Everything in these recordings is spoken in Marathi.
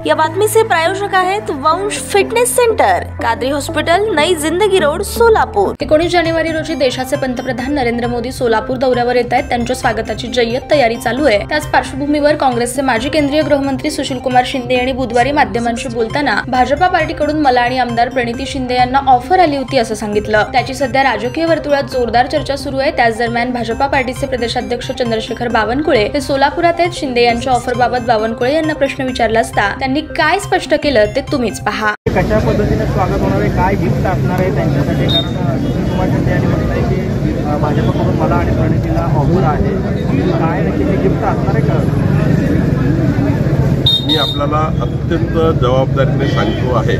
या बातमीचे प्रायोजक आहेत वंश फिटनेस सेंटर, कादरी हॉस्पिटल, नई जिंदगी रोड, सोलापूर। 19 जानेवारी रोजी देशाचे पंतप्रधान नरेंद्र मोदी सोलापूर दौऱ्यावर येत आहेत। त्यांच्या स्वागताची जय्यत तयारी चालू आहे। त्याच पार्श्वभूमीवर काँग्रेसचे माजी केंद्रीय गृहमंत्री सुशीलकुमार शिंदे यांनी बुधवारी माध्यमांशी बोलताना भाजपा पार्टीकडून मला आणि आमदार प्रणिती शिंदे यांना ऑफर आली होती असं सांगितलं। त्याची सध्या राजकीय वर्तुळात जोरदार चर्चा सुरू आहे। त्याच दरम्यान भाजपा पार्टीचे प्रदेशाध्यक्ष चंद्रशेखर बावनकुळे हे सोलापुरात आहेत। शिंदे यांच्या ऑफरबाबत बावनकुळे यांना प्रश्न विचारला असता त्यांनी काय स्पष्ट केलं ते तुम्हीच पहा। कशा पद्धतीने स्वागत होणार आहे, काय गिफ्ट असणार आहे त्यांच्यासाठी? कारण सुशीलकुमार शिंदे यांनी म्हटलंय की भाजपकडून मला आणि प्रणितीला ऑफर आहे, काय नक्की गिफ्ट असणार आहे का? मी आपल्याला अत्यंत जबाबदारीने सांगतो आहे,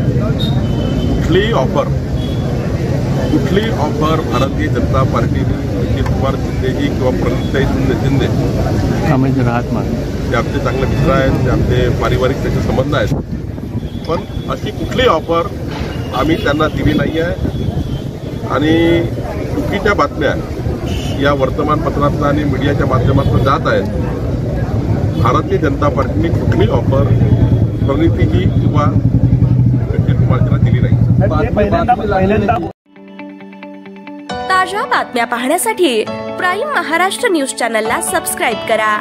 कुठली ऑफर भारतीय जनता पार्टीने सुशीलकुमार शिंदेजी किंवा प्रणिती शिंदे कामाचे राहत नाही, ते आमचे चांगले मित्र आहेत, ते आमचे पारिवारिक त्याचे संबंध आहेत, पण अशी कुठली ऑफर आम्ही त्यांना दिली नाही आहे। आणि चुकीच्या बातम्या या वर्तमानपत्रातून आणि मीडियाच्या माध्यमातून जात आहेत। भारतीय जनता पार्टीने कुठली ऑफर प्रणितीजी किंवा सुशीलकुमारजीला दिली नाही। ताज्या बातम्या पाहण्यासाठी प्राईम महाराष्ट्र न्यूज चॅनलला सबस्क्राईब करा।